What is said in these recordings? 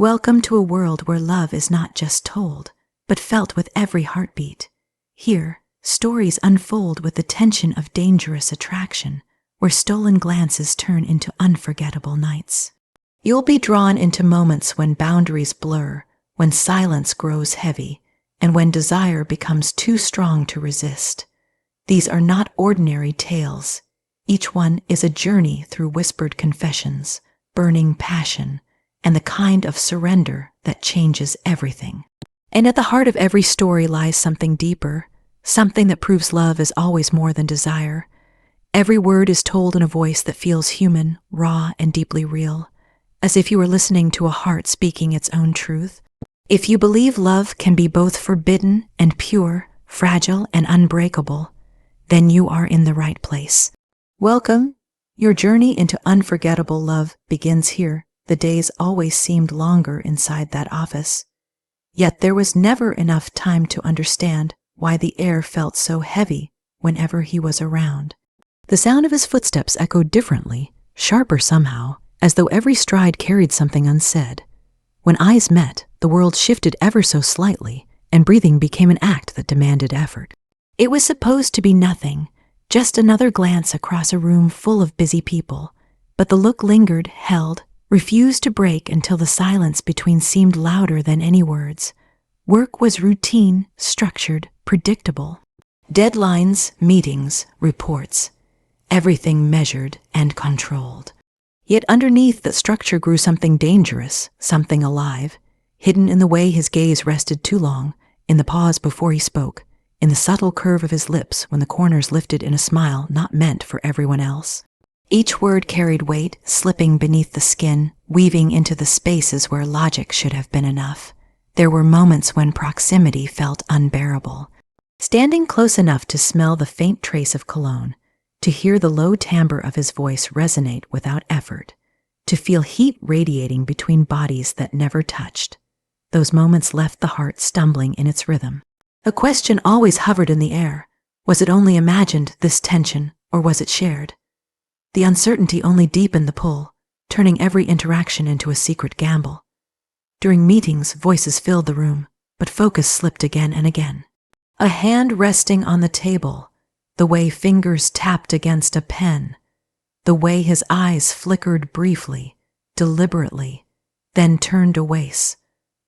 Welcome to a world where love is not just told, but felt with every heartbeat. Here, stories unfold with the tension of dangerous attraction, where stolen glances turn into unforgettable nights. You'll be drawn into moments when boundaries blur, when silence grows heavy, and when desire becomes too strong to resist. These are not ordinary tales. Each one is a journey through whispered confessions, burning passion, and the kind of surrender that changes everything. And at the heart of every story lies something deeper, something that proves love is always more than desire. Every word is told in a voice that feels human, raw, and deeply real, as if you were listening to a heart speaking its own truth. If you believe love can be both forbidden and pure, fragile and unbreakable, then you are in the right place. Welcome. Your journey into unforgettable love begins here. The days always seemed longer inside that office. Yet there was never enough time to understand why the air felt so heavy whenever he was around. The sound of his footsteps echoed differently, sharper somehow, as though every stride carried something unsaid. When eyes met, the world shifted ever so slightly, and breathing became an act that demanded effort. It was supposed to be nothing, just another glance across a room full of busy people, but the look lingered, held, refused to break until the silence between seemed louder than any words. Work was routine, structured, predictable. Deadlines, meetings, reports. Everything measured and controlled. Yet underneath that structure grew something dangerous, something alive, hidden in the way his gaze rested too long, in the pause before he spoke, in the subtle curve of his lips when the corners lifted in a smile not meant for everyone else. Each word carried weight, slipping beneath the skin, weaving into the spaces where logic should have been enough. There were moments when proximity felt unbearable. Standing close enough to smell the faint trace of cologne, to hear the low timbre of his voice resonate without effort, to feel heat radiating between bodies that never touched. Those moments left the heart stumbling in its rhythm. A question always hovered in the air. Was it only imagined, this tension, or was it shared? The uncertainty only deepened the pull, turning every interaction into a secret gamble. During meetings, voices filled the room, but focus slipped again and again. A hand resting on the table, the way fingers tapped against a pen, the way his eyes flickered briefly, deliberately, then turned away.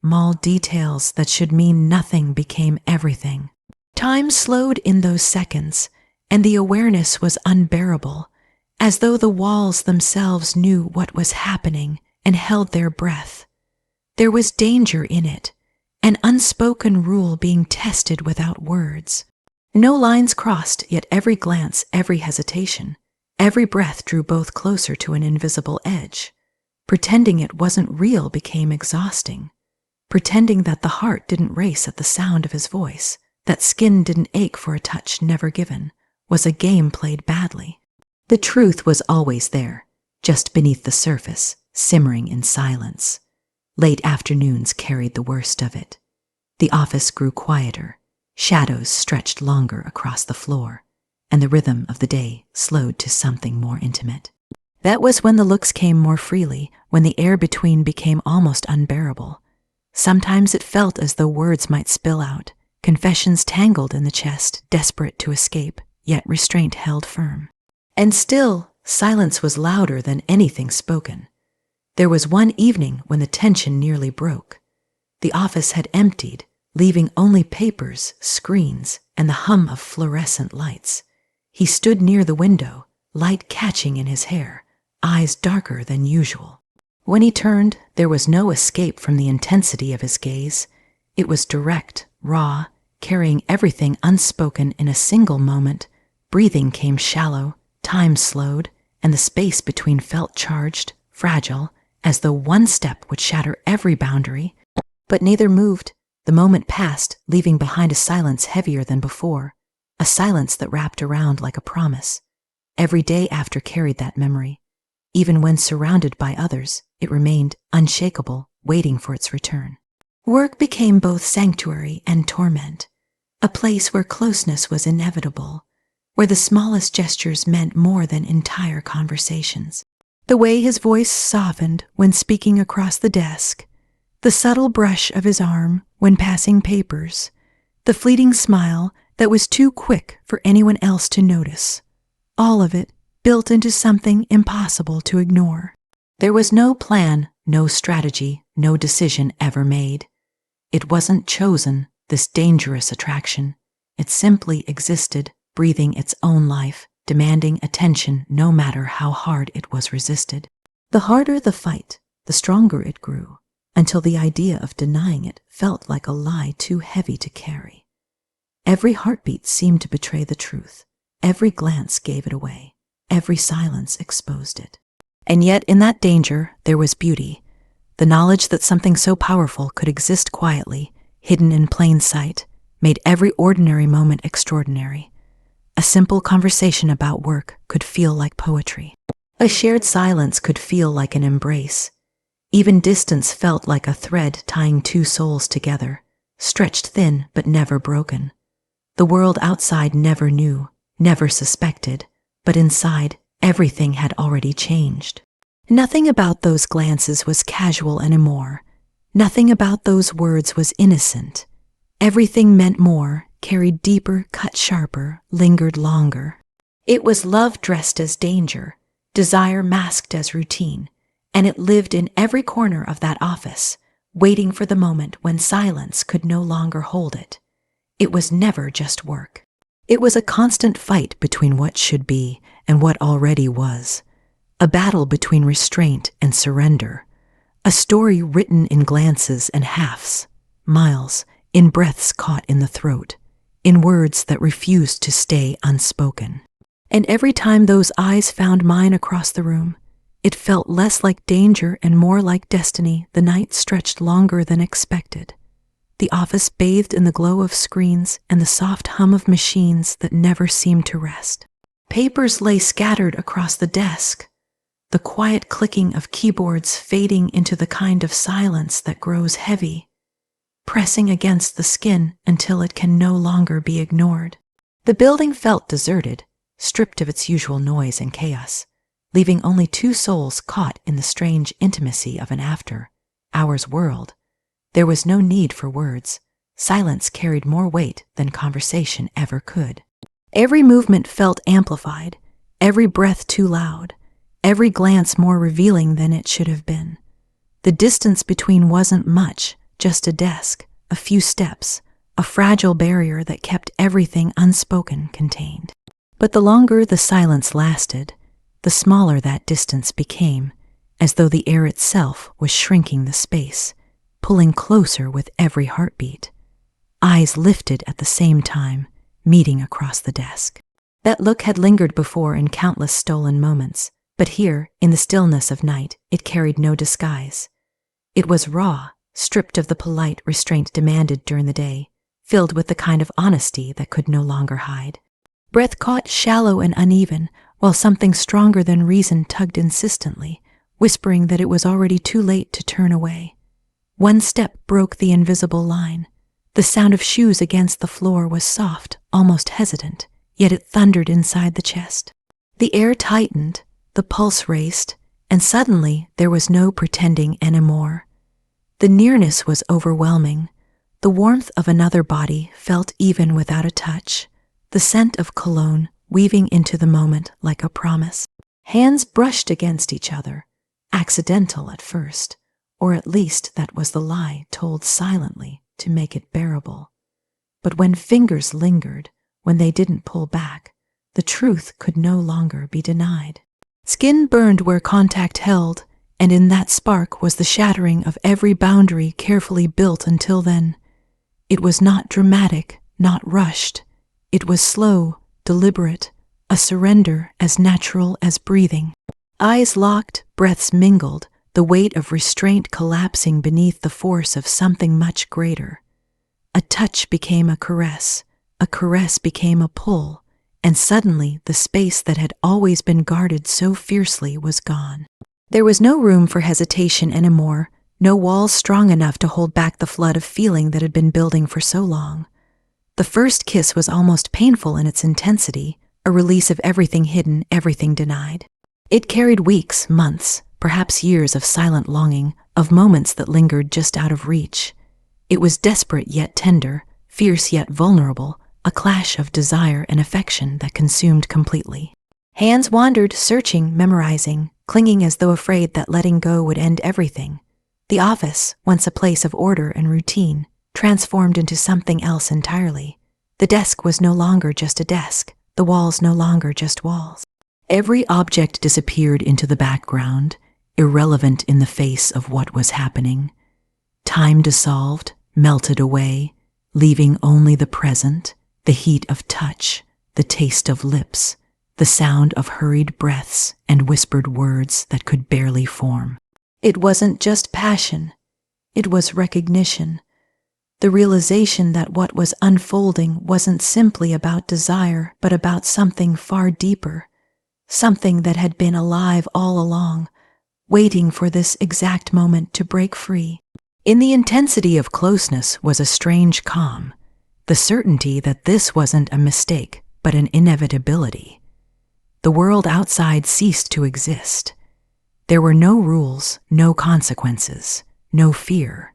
Small details that should mean nothing became everything. Time slowed in those seconds, and the awareness was unbearable, as though the walls themselves knew what was happening and held their breath. There was danger in it, an unspoken rule being tested without words. No lines crossed, yet every glance, every hesitation, every breath drew both closer to an invisible edge. Pretending it wasn't real became exhausting. Pretending that the heart didn't race at the sound of his voice, that skin didn't ache for a touch never given, was a game played badly. The truth was always there, just beneath the surface, simmering in silence. Late afternoons carried the worst of it. The office grew quieter, shadows stretched longer across the floor, and the rhythm of the day slowed to something more intimate. That was when the looks came more freely, when the air between became almost unbearable. Sometimes it felt as though words might spill out, confessions tangled in the chest, desperate to escape, yet restraint held firm. And still, silence was louder than anything spoken. There was one evening when the tension nearly broke. The office had emptied, leaving only papers, screens, and the hum of fluorescent lights. He stood near the window, light catching in his hair, eyes darker than usual. When he turned, there was no escape from the intensity of his gaze. It was direct, raw, carrying everything unspoken in a single moment. Breathing came shallow, time slowed, and the space between felt charged, fragile, as though one step would shatter every boundary. But neither moved. The moment passed, leaving behind a silence heavier than before, a silence that wrapped around like a promise. Every day after carried that memory. Even when surrounded by others, it remained unshakable, waiting for its return. Work became both sanctuary and torment, a place where closeness was inevitable, where the smallest gestures meant more than entire conversations. The way his voice softened when speaking across the desk, The subtle brush of his arm when passing papers, the fleeting smile that was too quick for anyone else to notice, all of it built into something impossible to ignore. There was no plan, no strategy, no decision ever made. It wasn't chosen, this dangerous attraction. It simply existed, breathing its own life, demanding attention no matter how hard it was resisted. The harder the fight, the stronger it grew, until the idea of denying it felt like a lie too heavy to carry. Every heartbeat seemed to betray the truth. Every glance gave it away. Every silence exposed it. And yet in that danger there was beauty. The knowledge that something so powerful could exist quietly, hidden in plain sight, made every ordinary moment extraordinary. A simple conversation about work could feel like poetry. A shared silence could feel like an embrace. Even distance felt like a thread tying two souls together, stretched thin but never broken. The world outside never knew, never suspected, but inside, everything had already changed. Nothing about those glances was casual anymore. Nothing about those words was innocent. Everything meant more, carried deeper, cut sharper, lingered longer. It was love dressed as danger, desire masked as routine, and it lived in every corner of that office, waiting for the moment when silence could no longer hold it. It was never just work. It was a constant fight between what should be and what already was, a battle between restraint and surrender, a story written in glances and halves, miles, in breaths caught in the throat, in words that refused to stay unspoken. And every time those eyes found mine across the room, it felt less like danger and more like destiny. The night stretched longer than expected. The office bathed in the glow of screens and the soft hum of machines that never seemed to rest. Papers lay scattered across the desk, the quiet clicking of keyboards fading into the kind of silence that grows heavy, pressing against the skin until it can no longer be ignored. The building felt deserted, stripped of its usual noise and chaos, leaving only two souls caught in the strange intimacy of an after-hours world. There was no need for words. Silence carried more weight than conversation ever could. Every movement felt amplified, every breath too loud, every glance more revealing than it should have been. The distance between wasn't much, just a desk, a few steps, a fragile barrier that kept everything unspoken contained. But the longer the silence lasted, the smaller that distance became, as though the air itself was shrinking the space, pulling closer with every heartbeat. Eyes lifted at the same time, meeting across the desk. That look had lingered before in countless stolen moments, but here, in the stillness of night, it carried no disguise. It was raw, stripped of the polite restraint demanded during the day, filled with the kind of honesty that could no longer hide. Breath caught shallow and uneven, while something stronger than reason tugged insistently, whispering that it was already too late to turn away. One step broke the invisible line. The sound of shoes against the floor was soft, almost hesitant, yet it thundered inside the chest. The air tightened, the pulse raced, and suddenly there was no pretending anymore. The nearness was overwhelming. The warmth of another body felt even without a touch, the scent of cologne weaving into the moment like a promise. Hands brushed against each other, accidental at first, or at least that was the lie told silently to make it bearable. But when fingers lingered, when they didn't pull back, the truth could no longer be denied. Skin burned where contact held, and in that spark was the shattering of every boundary carefully built until then. It was not dramatic, not rushed. It was slow, deliberate, a surrender as natural as breathing. Eyes locked, breaths mingled, the weight of restraint collapsing beneath the force of something much greater. A touch became a caress became a pull, and suddenly the space that had always been guarded so fiercely was gone. There was no room for hesitation anymore, no walls strong enough to hold back the flood of feeling that had been building for so long. The first kiss was almost painful in its intensity, a release of everything hidden, everything denied. It carried weeks, months, perhaps years of silent longing, of moments that lingered just out of reach. It was desperate yet tender, fierce yet vulnerable, a clash of desire and affection that consumed completely. Hands wandered, searching, memorizing, clinging as though afraid that letting go would end everything. The office, once a place of order and routine, transformed into something else entirely. The desk was no longer just a desk, the walls no longer just walls. Every object disappeared into the background, irrelevant in the face of what was happening. Time dissolved, melted away, leaving only the present, the heat of touch, the taste of lips, the sound of hurried breaths and whispered words that could barely form. It wasn't just passion, it was recognition. The realization that what was unfolding wasn't simply about desire, but about something far deeper, something that had been alive all along, waiting for this exact moment to break free. In the intensity of closeness was a strange calm, the certainty that this wasn't a mistake, but an inevitability. The world outside ceased to exist. There were no rules, no consequences, no fear,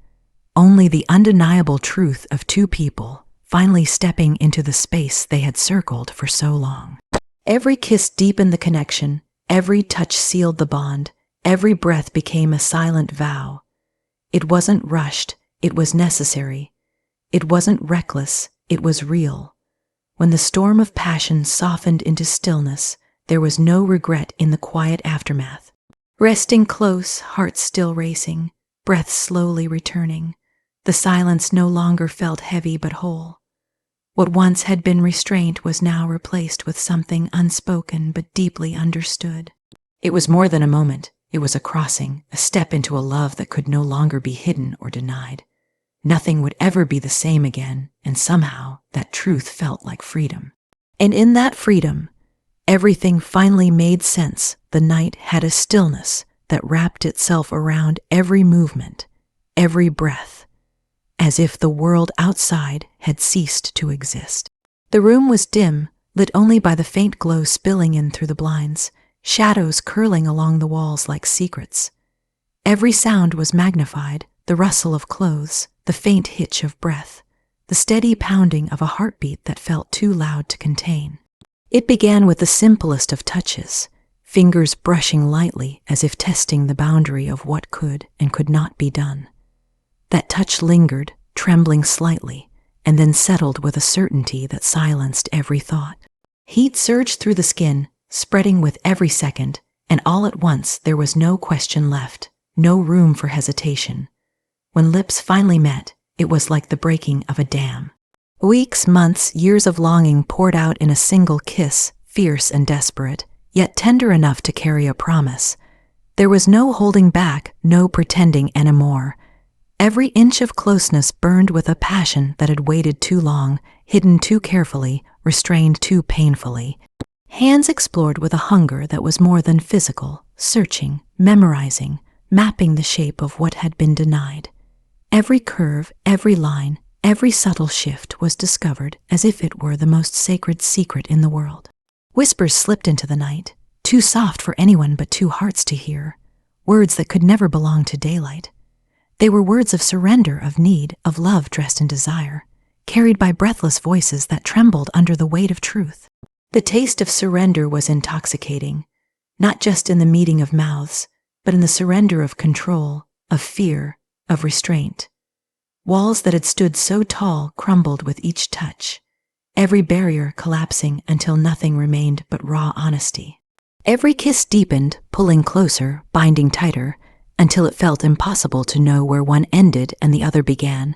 only the undeniable truth of two people finally stepping into the space they had circled for so long. Every kiss deepened the connection, every touch sealed the bond, every breath became a silent vow. It wasn't rushed, it was necessary. It wasn't reckless, it was real. When the storm of passion softened into stillness, there was no regret in the quiet aftermath. Resting close, hearts still racing, breath slowly returning, the silence no longer felt heavy but whole. What once had been restraint was now replaced with something unspoken but deeply understood. It was more than a moment. It was a crossing, a step into a love that could no longer be hidden or denied. Nothing would ever be the same again, and somehow that truth felt like freedom. And in that freedom, everything finally made sense. The night had a stillness that wrapped itself around every movement, every breath, as if the world outside had ceased to exist. The room was dim, lit only by the faint glow spilling in through the blinds, shadows curling along the walls like secrets. Every sound was magnified, the rustle of clothes, the faint hitch of breath, the steady pounding of a heartbeat that felt too loud to contain. It began with the simplest of touches, fingers brushing lightly as if testing the boundary of what could and could not be done. That touch lingered, trembling slightly, and then settled with a certainty that silenced every thought. Heat surged through the skin, spreading with every second, and all at once there was no question left, no room for hesitation. When lips finally met, it was like the breaking of a dam. Weeks, months, years of longing poured out in a single kiss, fierce and desperate, yet tender enough to carry a promise. There was no holding back, no pretending anymore. Every inch of closeness burned with a passion that had waited too long, hidden too carefully, restrained too painfully. Hands explored with a hunger that was more than physical, searching, memorizing, mapping the shape of what had been denied. Every curve, every line, every subtle shift was discovered as if it were the most sacred secret in the world. Whispers slipped into the night, too soft for anyone but two hearts to hear, words that could never belong to daylight. They were words of surrender, of need, of love dressed in desire, carried by breathless voices that trembled under the weight of truth. The taste of surrender was intoxicating, not just in the meeting of mouths, but in the surrender of control, of fear, of restraint. Walls that had stood so tall crumbled with each touch, every barrier collapsing until nothing remained but raw honesty. Every kiss deepened, pulling closer, binding tighter, until it felt impossible to know where one ended and the other began.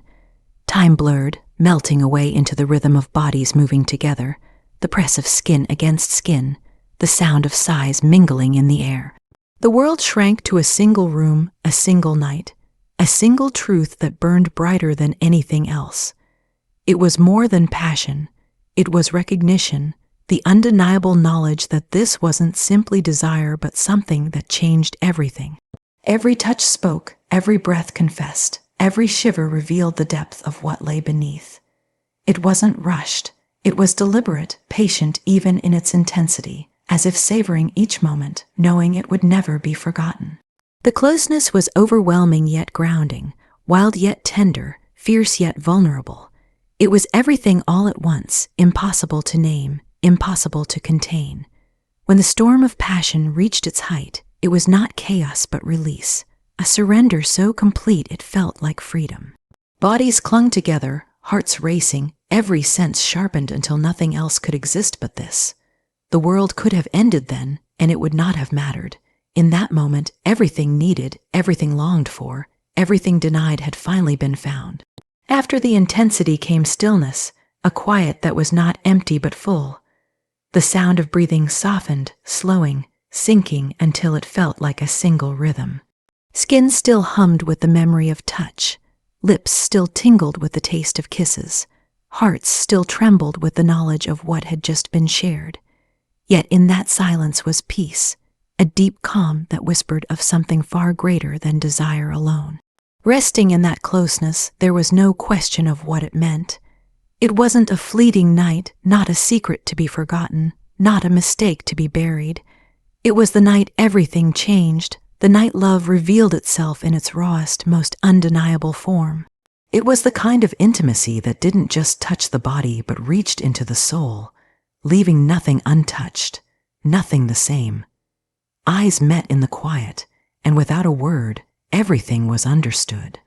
Time blurred, melting away into the rhythm of bodies moving together, the press of skin against skin, the sound of sighs mingling in the air. The world shrank to a single room, a single night, a single truth that burned brighter than anything else. It was more than passion. It was recognition, the undeniable knowledge that this wasn't simply desire but something that changed everything. Every touch spoke, every breath confessed, every shiver revealed the depth of what lay beneath. It wasn't rushed. It was deliberate, patient even in its intensity, as if savoring each moment, knowing it would never be forgotten. The closeness was overwhelming yet grounding, wild yet tender, fierce yet vulnerable. It was everything all at once, impossible to name, impossible to contain. When the storm of passion reached its height, it was not chaos but release, a surrender so complete it felt like freedom. Bodies clung together, hearts racing, every sense sharpened until nothing else could exist but this. The world could have ended then, and it would not have mattered. In that moment, everything needed, everything longed for, everything denied had finally been found. After the intensity came stillness, a quiet that was not empty but full. The sound of breathing softened, slowing, sinking until it felt like a single rhythm. Skin still hummed with the memory of touch. Lips still tingled with the taste of kisses. Hearts still trembled with the knowledge of what had just been shared. Yet in that silence was peace, a deep calm that whispered of something far greater than desire alone. Resting in that closeness, there was no question of what it meant. It wasn't a fleeting night, not a secret to be forgotten, not a mistake to be buried. It was the night everything changed, the night love revealed itself in its rawest, most undeniable form. It was the kind of intimacy that didn't just touch the body but reached into the soul, leaving nothing untouched, nothing the same. Eyes met in the quiet, and without a word, everything was understood.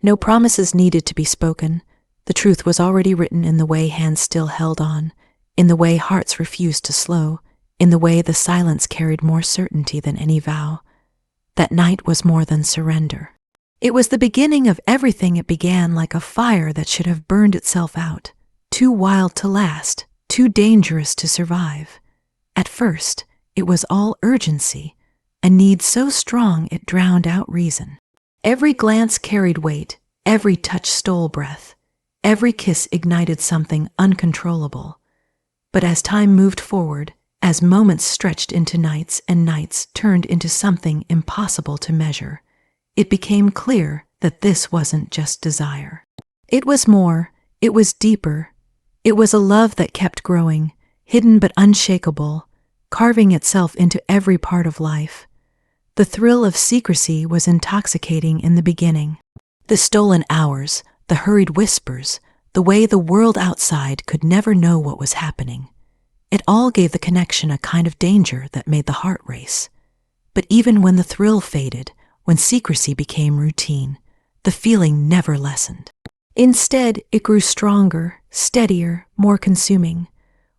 No promises needed to be spoken. The truth was already written in the way hands still held on, in the way hearts refused to slow, in the way the silence carried more certainty than any vow. That night was more than surrender. It was the beginning of everything. It began like a fire that should have burned itself out, too wild to last, too dangerous to survive. At first, it was all urgency, a need so strong it drowned out reason. Every glance carried weight, every touch stole breath, every kiss ignited something uncontrollable. But as time moved forward, as moments stretched into nights and nights turned into something impossible to measure, it became clear that this wasn't just desire. It was more, it was deeper. It was a love that kept growing, hidden but unshakable, carving itself into every part of life. The thrill of secrecy was intoxicating in the beginning. The stolen hours, the hurried whispers, the way the world outside could never know what was happening. It all gave the connection a kind of danger that made the heart race. But even when the thrill faded, when secrecy became routine, the feeling never lessened. Instead, it grew stronger, steadier, more consuming.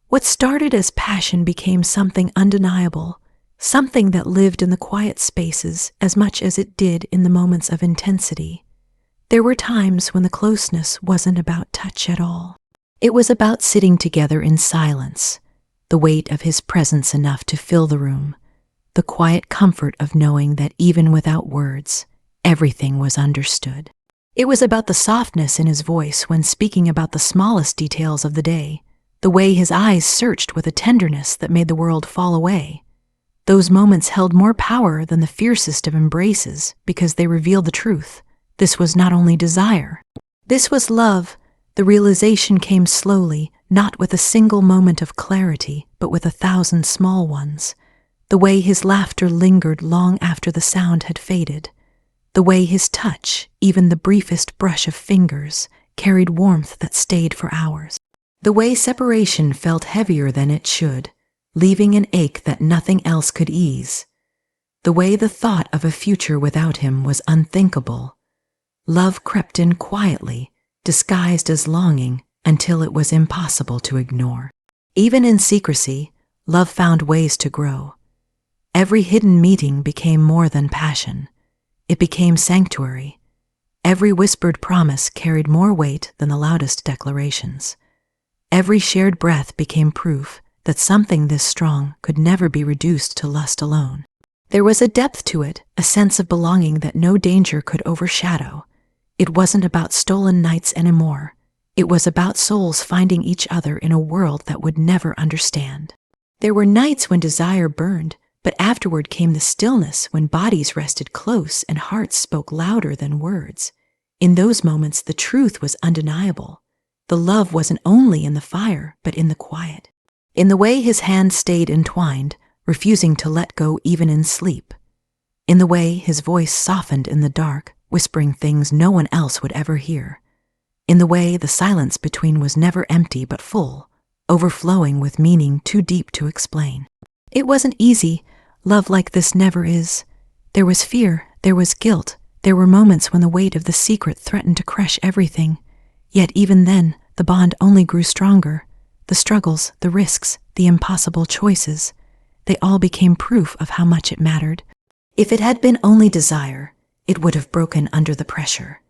What started as passion became something undeniable, something that lived in the quiet spaces as much as it did in the moments of intensity. There were times when the closeness wasn't about touch at all. It was about sitting together in silence, the weight of his presence enough to fill the room, the quiet comfort of knowing that even without words, everything was understood. It was about the softness in his voice when speaking about the smallest details of the day, the way his eyes searched with a tenderness that made the world fall away. Those moments held more power than the fiercest of embraces because they revealed the truth. This was not only desire. This was love. The realization came slowly, not with a single moment of clarity, but with 1,000 small ones. The way his laughter lingered long after the sound had faded. The way his touch, even the briefest brush of fingers, carried warmth that stayed for hours. The way separation felt heavier than it should, leaving an ache that nothing else could ease. The way the thought of a future without him was unthinkable. Love crept in quietly, disguised as longing, until it was impossible to ignore. Even in secrecy, love found ways to grow. Every hidden meeting became more than passion. It became sanctuary. Every whispered promise carried more weight than the loudest declarations. Every shared breath became proof that something this strong could never be reduced to lust alone. There was a depth to it, a sense of belonging that no danger could overshadow. It wasn't about stolen nights anymore. It was about souls finding each other in a world that would never understand. There were nights when desire burned, but afterward came the stillness when bodies rested close and hearts spoke louder than words. In those moments, the truth was undeniable. The love wasn't only in the fire, but in the quiet. In the way his hands stayed entwined, refusing to let go even in sleep. in the way his voice softened in the dark, whispering things no one else would ever hear, in the way the silence between was never empty but full, overflowing with meaning too deep to explain. It wasn't easy. Love like this never is. There was fear, there was guilt, there were moments when the weight of the secret threatened to crush everything. Yet even then, the bond only grew stronger. The struggles, the risks, the impossible choices, they all became proof of how much it mattered. If it had been only desire, it would have broken under the pressure.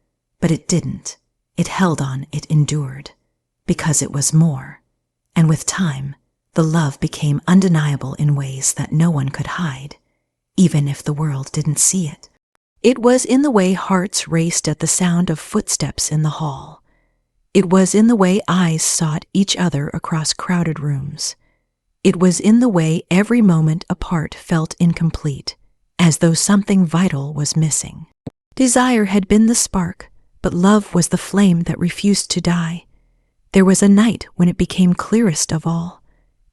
But it didn't. It held on, it endured. Because it was more. And with time, the love became undeniable in ways that no one could hide, even if the world didn't see it. It was in the way hearts raced at the sound of footsteps in the hall. It was in the way eyes sought each other across crowded rooms. It was in the way every moment apart felt incomplete, as though something vital was missing. Desire had been the spark, but love was the flame that refused to die. There was a night when it became clearest of all.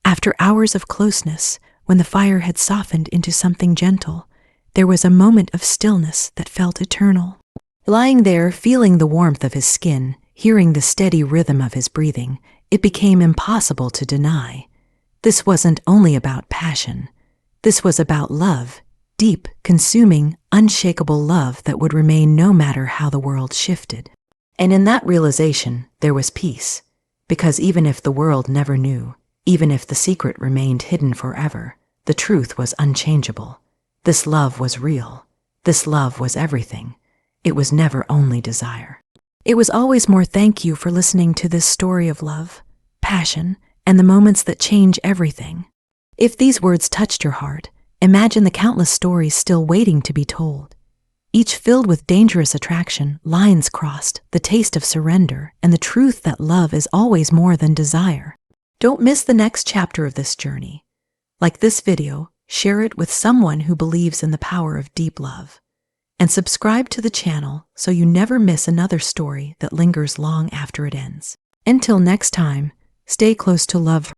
After hours of closeness, when the fire had softened into something gentle, there was a moment of stillness that felt eternal. Lying there, feeling the warmth of his skin, hearing the steady rhythm of his breathing, it became impossible to deny. This wasn't only about passion. This was about love, deep, consuming, unshakable love that would remain no matter how the world shifted. And in that realization, there was peace. Because even if the world never knew, even if the secret remained hidden forever, the truth was unchangeable. This love was real. This love was everything. It was never only desire. It was always more. Thank you for listening to this story of love, passion, and the moments that change everything. If these words touched your heart, imagine the countless stories still waiting to be told. Each filled with dangerous attraction, lines crossed, the taste of surrender, and the truth that love is always more than desire. Don't miss the next chapter of this journey. Like this video, share it with someone who believes in the power of deep love. And subscribe to the channel so you never miss another story that lingers long after it ends. Until next time, stay close to love.